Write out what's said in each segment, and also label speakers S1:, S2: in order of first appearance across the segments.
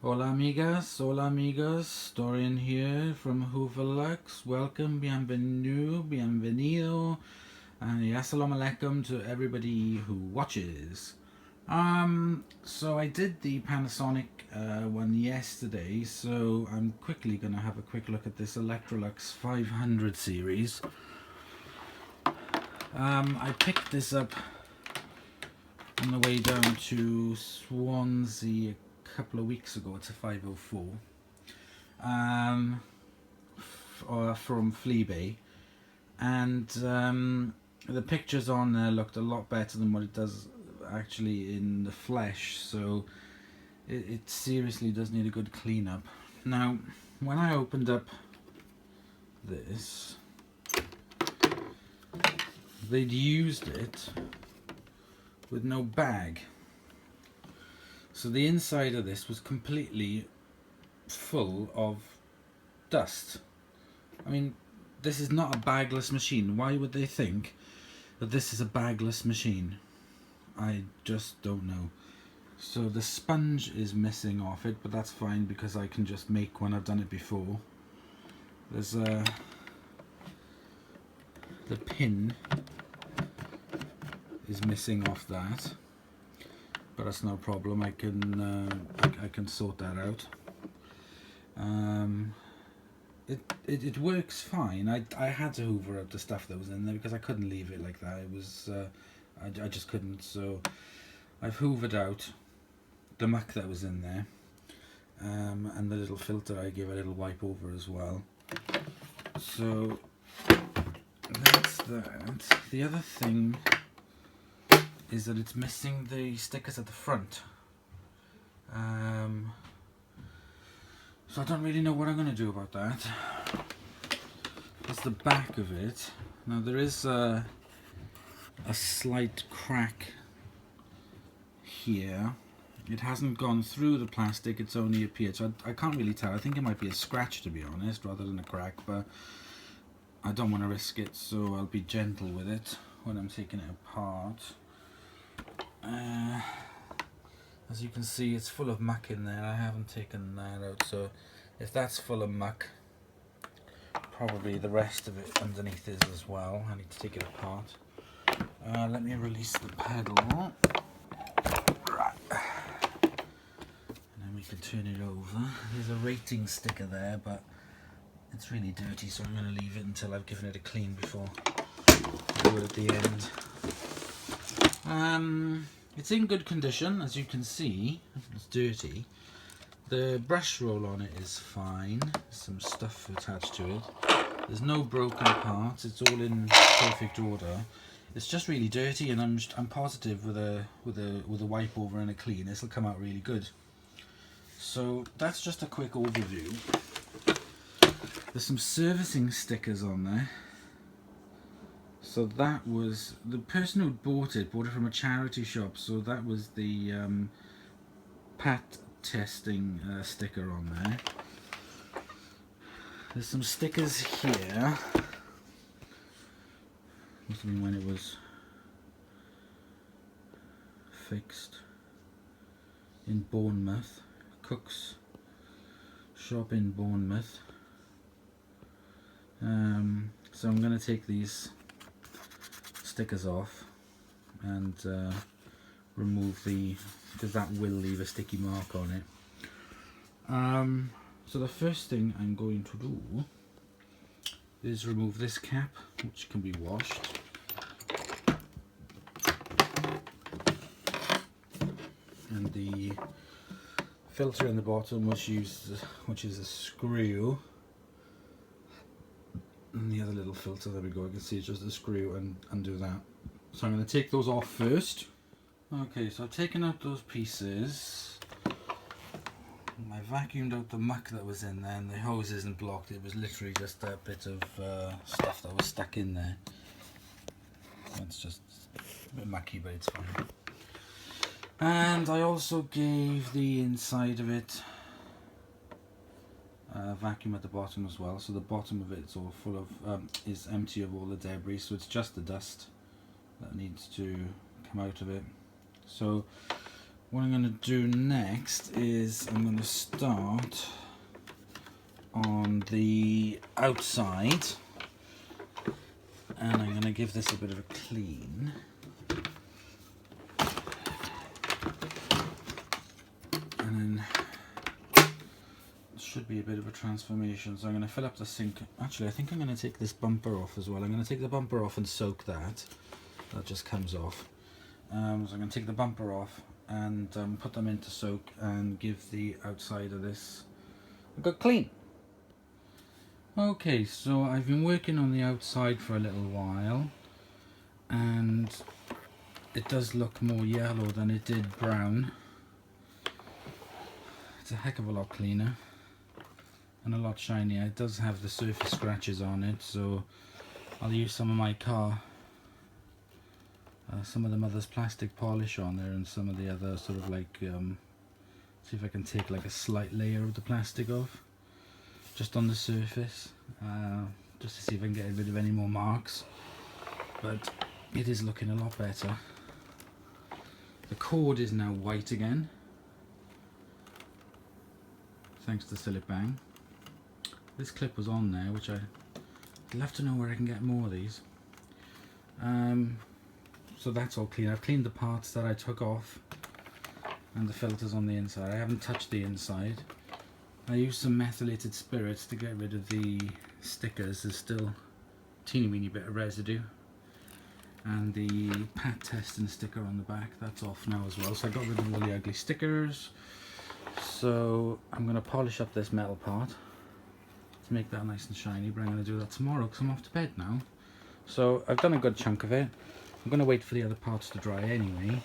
S1: Hola amigas, hola amigos, Dorian here from Electrolux. Welcome, bienvenido, bienvenido, and assalamu alaikum to everybody who watches. So I did the Panasonic one yesterday, so I'm quickly going to have a quick look at this Electrolux 500 series. I picked this up on the way down to Swansea a couple of weeks ago. It's a 504 from Fleabay, and the pictures on there looked a lot better than what it does actually in the flesh, so it seriously does need a good clean up. Now when I opened up this, they'd used it with no bag, so the inside of this was completely full of dust. I mean, this is not a bagless machine. Why would they think that this is a bagless machine? I just don't know. So the sponge is missing off it, but that's fine because I can just make one. I've done it before. There's the pin is missing off that, but that's no problem. I can sort that out. It works fine. I had to hoover out the stuff that was in there because I couldn't leave it like that. It was I just couldn't. So I've hoovered out the muck that was in there, and the little filter I gave a little wipe over as well. So that's that. The other thing is that it's missing the stickers at the front. So I don't really know what I'm going to do about that. That's the back of it. Now there is a slight crack here. It hasn't gone through the plastic, it's only appeared, so I can't really tell. I think it might be a scratch, to be honest, rather than a crack, but I don't want to risk it, so I'll be gentle with it when I'm taking it apart. As you can see, it's full of muck in there. I haven't taken that out, so if that's full of muck, probably the rest of it underneath is as well. I need to take it apart. Let me release the pedal. Right. And then we can turn it over. There's a rating sticker there, but it's really dirty, so I'm going to leave it until I've given it a clean before I do it at the end. It's in good condition, as you can see. It's dirty. The brush roll on it is fine. There's some stuff attached to it. There's no broken parts. It's all in perfect order. It's just really dirty, and I'm positive with a wipe over and a clean, this will come out really good. So that's just a quick overview. There's some servicing stickers on there. So that was the person who bought it from a charity shop. So that was the pat testing sticker on there. There's some stickers here. Must have been when it was fixed in Bournemouth, Cook's shop in Bournemouth. So I'm going to take these stickers off and remove because that will leave a sticky mark on it. So the first thing I'm going to do is remove this cap, which can be washed. And the filter in the bottom, which is a screw. And the other little filter, there we go, you can see it's just a screw, and undo that. So I'm going to take those off first. Okay, so I've taken out those pieces. I vacuumed out the muck that was in there, and the hose isn't blocked. It was literally just a bit of stuff that was stuck in there. It's just a bit mucky, but it's fine. And I also gave the inside of it vacuum at the bottom as well, so the bottom of it's all full of is empty of all the debris, so it's just the dust that needs to come out of it. So What I'm going to do next is I'm going to start on the outside, and I'm going to give this a bit of a clean. And then it should be a bit of a transformation. So I'm going to fill up the sink. Actually, I think I'm going to take this bumper off as well. I'm going to take the bumper off and soak that. That just comes off. So I'm going to take the bumper off and put them into soak and give the outside of this a good clean. Okay, so I've been working on the outside for a little while, and it does look more yellow than it did brown. It's a heck of a lot cleaner and a lot shinier. It does have the surface scratches on it, so I'll use some of my car, some of the mother's plastic polish on there, and some of the other sort of like, see if I can take like a slight layer of the plastic off, just on the surface, just to see if I can get rid of any more marks. But it is looking a lot better. The cord is now white again, thanks to Sillet Bang. This clip was on there, which I'd love to know where I can get more of these. So that's all clean. I've cleaned the parts that I took off and the filters on the inside. I haven't touched the inside. I used some methylated spirits to get rid of the stickers. There's still a teeny weeny bit of residue. And the pat testing sticker on the back, that's off now as well. So I got rid of all the ugly stickers. So I'm going to polish up this metal part to make that nice and shiny, but I'm going to do that tomorrow because I'm off to bed now. So I've done a good chunk of it. I'm going to wait for the other parts to dry anyway,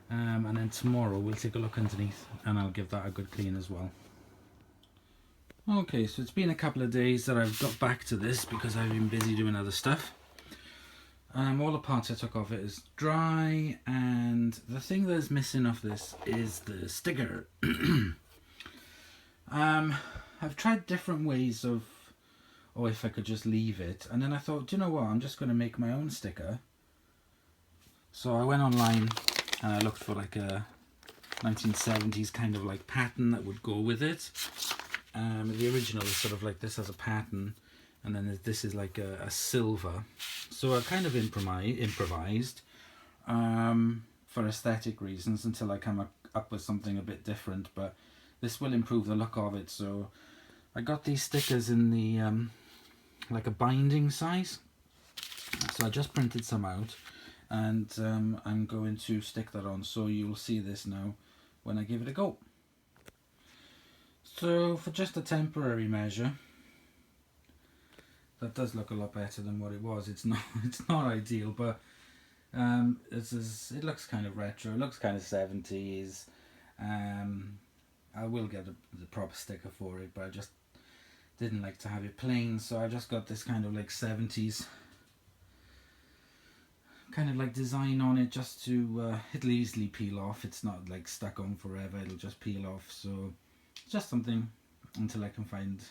S1: and then tomorrow we'll take a look underneath and I'll give that a good clean as well. Okay, so it's been a couple of days that I've got back to this because I've been busy doing other stuff. All the parts I took off it is dry, and the thing that is missing off this is the sticker. I've tried different ways of, or if I could just leave it, and then I thought, do you know what, I'm just going to make my own sticker. So I went online and I looked for like a 1970s kind of like pattern that would go with it. The original is sort of like this as a pattern, and then this is like a silver. So I kind of improvised for aesthetic reasons until I come up with something a bit different, but this will improve the look of it. So I got these stickers in the like a binding size, so I just printed some out, and I'm going to stick that on, so you'll see this now when I give it a go. So for just a temporary measure, that does look a lot better than what it was. It's not ideal, but it looks kind of retro. It looks kind of 70s. I will get the proper sticker for it, but I just didn't like to have it plain, so I just got this kind of like 70s kind of like design on it, just to it'll easily peel off. It's not like stuck on forever, it'll just peel off. So just something until I can find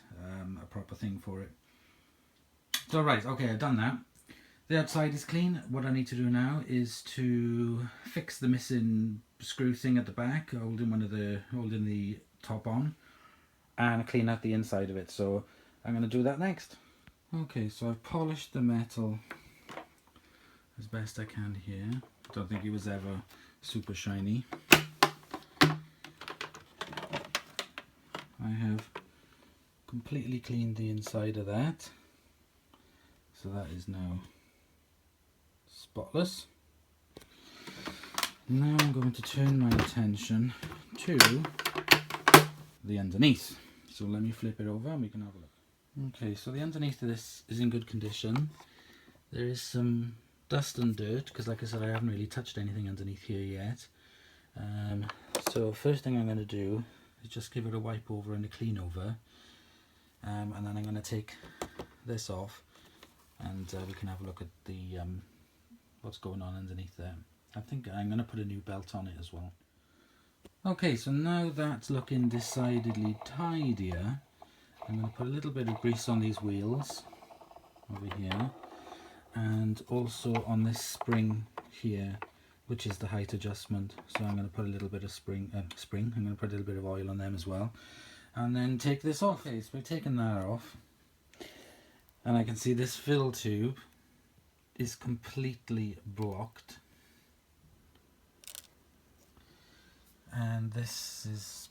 S1: a proper thing for it. So right, okay, I've done that. The outside is clean. What I need to do now is to fix the missing screw thing at the back, holding the top on, and clean out the inside of it. So I'm going to do that next. Okay, so I've polished the metal as best I can here. Don't think it was ever super shiny. I have completely cleaned the inside of that, so that is now spotless. Now I'm going to turn my attention to the underneath. So let me flip it over and we can have a look. Okay, so the underneath of this is in good condition. There is some dust and dirt because, like I said, I haven't really touched anything underneath here yet. So first thing I'm going to do is just give it a wipe over and a clean over, and then I'm going to take this off, and we can have a look at the what's going on underneath there. I think I'm going to put a new belt on it as well. Okay, so now that's looking decidedly tidier, I'm going to put a little bit of grease on these wheels over here, and also on this spring here which is the height adjustment. So I'm going to put a little bit of I'm going to put a little bit of oil on them as well, and then take this off. Okay, so we've taken that off, and I can see this fill tube is completely blocked, and this is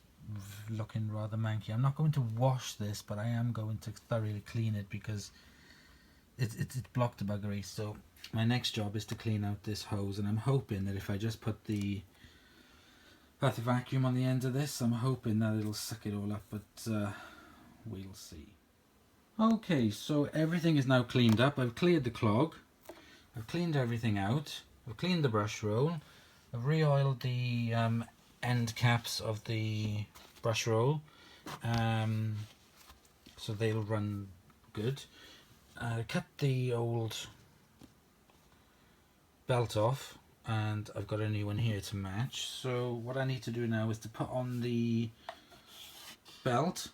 S1: looking rather manky. I'm not going to wash this, but I am going to thoroughly clean it because it's blocked the buggery. So my next job is to clean out this hose, and I'm hoping that if I just put the vacuum on the end of this, I'm hoping that it'll suck it all up, but we'll see. Okay, so everything is now cleaned up. I've cleared the clog, I've cleaned everything out, I've cleaned the brush roll, I've re-oiled the end caps of the brush roll, so they'll run good. Cut the old belt off, and I've got a new one here to match. So what I need to do now is to put on the belt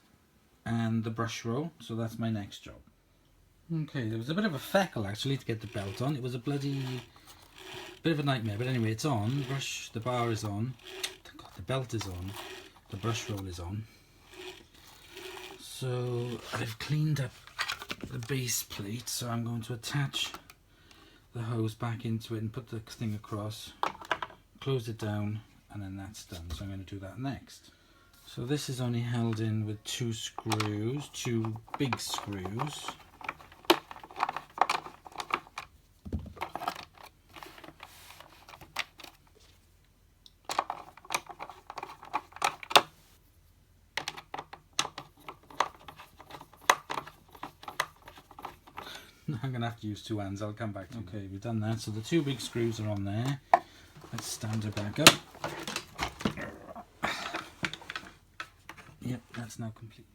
S1: and the brush roll, so that's my next job. Okay, there was a bit of a feckle actually to get the belt on. It was a bloody bit of a nightmare, but anyway, it's on. The bar is on, the belt is on, the brush roll is on. So I've cleaned up the base plate, so I'm going to attach the hose back into it and put the thing across, close it down, and then that's done. So I'm going to do that next. So this is only held in with two screws, two big screws. I'm going to have to use two hands, I'll come back to Okay, we've done that. So the two big screws are on there. Let's stand it back up. Yep, that's now complete.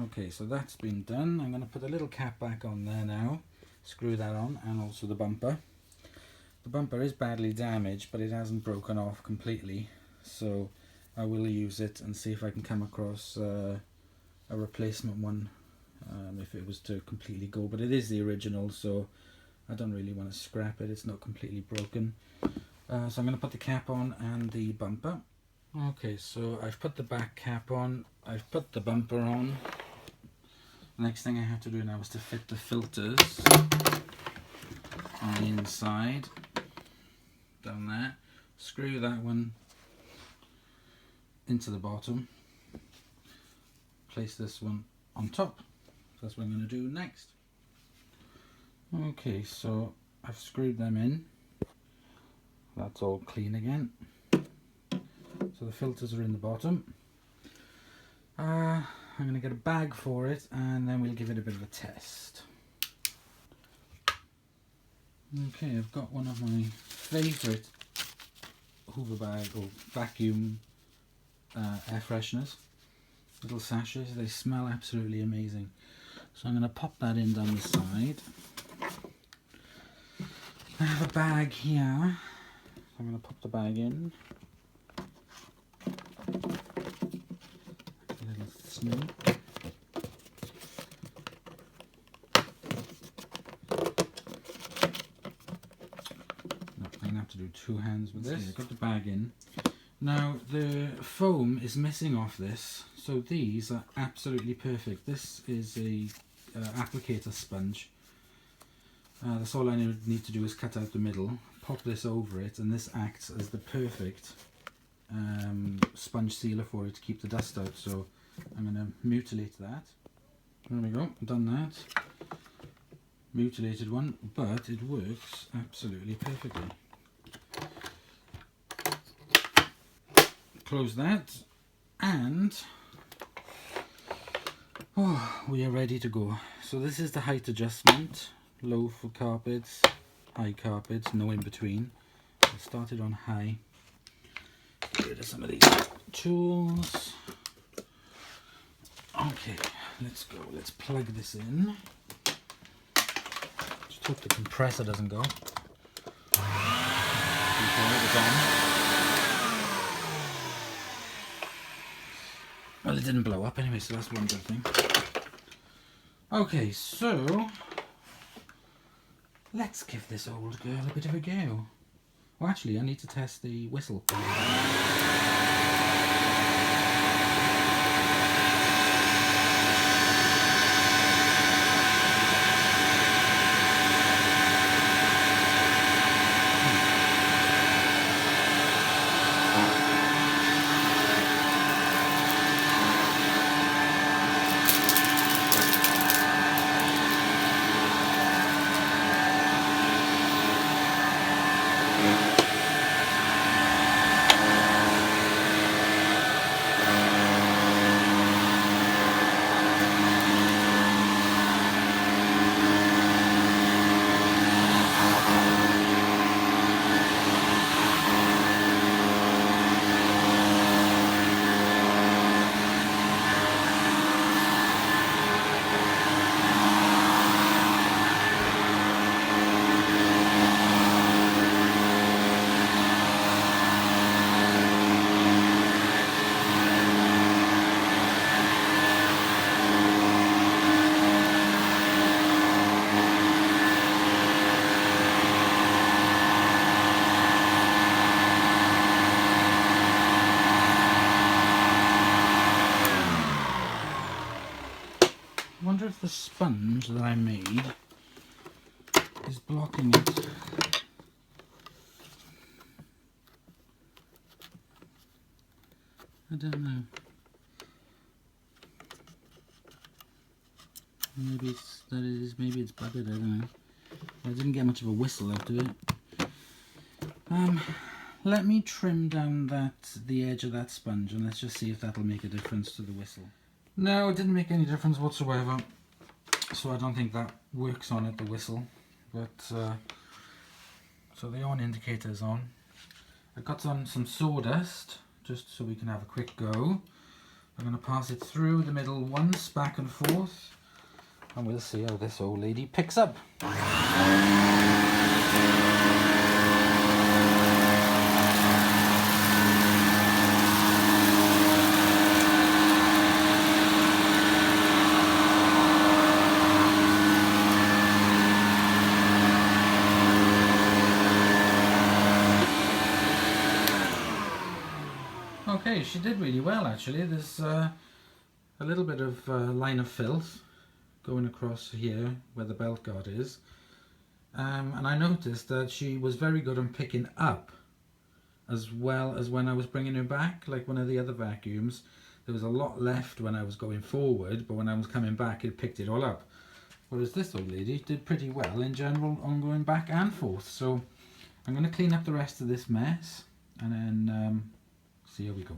S1: Okay, so that's been done. I'm going to put a little cap back on there now. Screw that on, and also the bumper. The bumper is badly damaged, but it hasn't broken off completely. So I will use it and see if I can come across a replacement one. If it was to completely go, but it is the original, so I don't really want to scrap it. It's not completely broken. So I'm going to put the cap on and the bumper. Okay, so I've put the back cap on, I've put the bumper on. The next thing I have to do now is to fit the filters on the inside, down there. Screw that one into the bottom, place this one on top. That's what I'm going to do next. Okay, so I've screwed them in. That's all clean again. So the filters are in the bottom. I'm going to get a bag for it, and then we'll give it a bit of a test. Okay, I've got one of my favourite Hoover bag or vacuum air fresheners. Little sachets, they smell absolutely amazing. So I'm going to pop that in down the side. I have a bag here. I'm going to pop the bag in. A little snake. No, I'm going to have to do two hands with this. I've got the bag in. Now the foam is missing off this, so these are absolutely perfect. This is a applicator sponge. That's all I need to do is cut out the middle, pop this over it, and this acts as the perfect sponge sealer for it to keep the dust out. So I'm going to mutilate that. There we go, done that. Mutilated one, but it works absolutely perfectly. Close that, and we are ready to go. So this is the height adjustment. Low for carpets, high carpets, no in between. I started on high. Get rid of some of these tools. Okay, let's go. Let's plug this in. Just hope the compressor doesn't go. It's on. Well, it didn't blow up anyway, so that's one good thing. Okay, so let's give this old girl a bit of a go. Oh, actually, I need to test the whistle. I wonder if the sponge that I made is blocking it. I don't know. Maybe it's maybe it's buggered, I don't know. I didn't get much of a whistle out of it. Let me trim down the edge of that sponge, and let's just see if that'll make a difference to the whistle. No, it didn't make any difference whatsoever. So I don't think that works on it, the whistle. But so the on indicator's on. I got some sawdust just so we can have a quick go. I'm going to pass it through the middle once, back and forth, and we'll see how this old lady picks up. Okay, she did really well actually. There's a little bit of line of filth going across here where the belt guard is, and I noticed that she was very good on picking up as well as when I was bringing her back. Like one of the other vacuums, there was a lot left when I was going forward, but when I was coming back it picked it all up, whereas this old lady did pretty well in general on going back and forth. So I'm going to clean up the rest of this mess and then see how we go.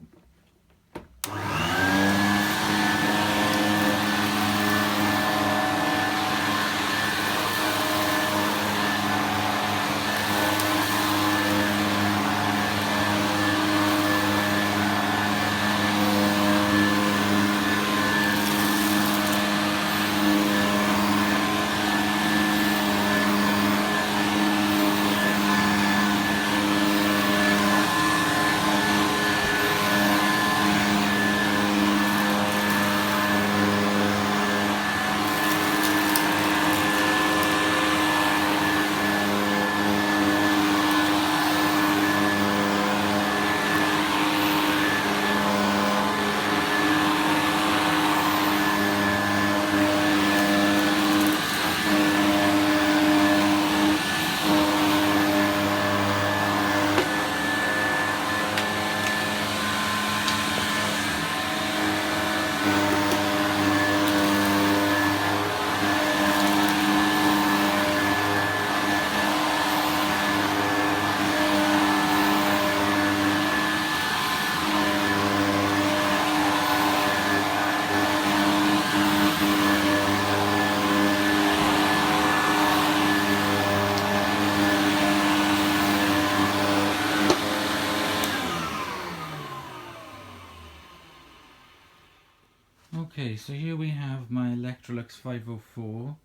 S1: Okay, so here we have my Electrolux 504,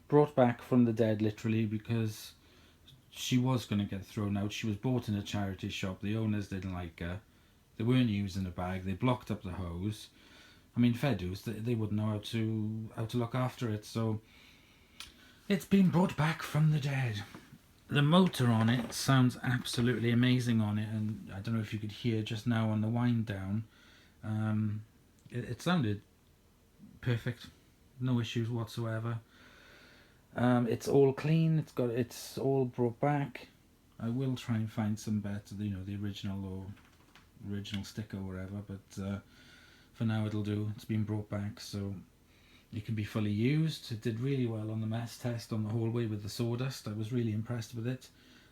S1: brought back from the dead literally, because she was going to get thrown out. She was bought in a charity shop. The owners didn't like her. They weren't using the bag. They blocked up the hose. I mean, fair dues, they wouldn't know how to look after it. So it's been brought back from the dead. The motor on it sounds absolutely amazing on it, and I don't know if you could hear just now on the wind down. It sounded perfect, no issues whatsoever. It's all clean. It's all brought back. I will try and find some better, the original sticker or whatever, but for now it'll do. It's been brought back, so it can be fully used. It did really well on the mess test on the hallway with the sawdust. I was really impressed with it.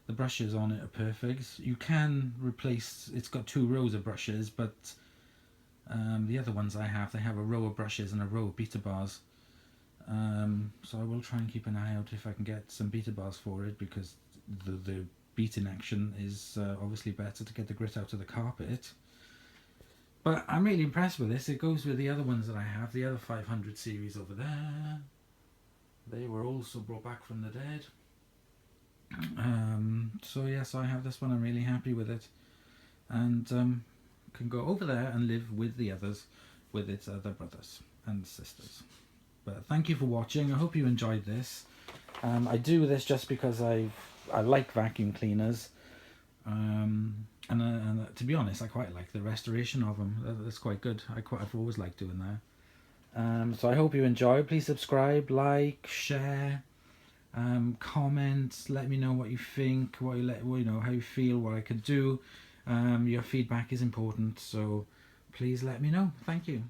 S1: The brushes on it are perfect. You can replace, it's got 2 rows of brushes, but the other ones I have, they have a row of brushes and a row of beta bars. So I will try and keep an eye out if I can get some beta bars for it, because the beating action is obviously better to get the grit out of the carpet. But I'm really impressed with this. It goes with the other ones that I have, the other 500 series over there. They were also brought back from the dead. So yes, I have this one. I'm really happy with it, and can go over there and live with the others, with its other brothers and sisters. But thank you for watching. I hope you enjoyed this. I do this just because I like vacuum cleaners, and to be honest, I quite like the restoration of them. That's quite good. I've always liked doing that. So I hope you enjoy. Please subscribe, like, share, comment. Let me know what you think, how you feel, what I could do. Your feedback is important, so please let me know. Thank you.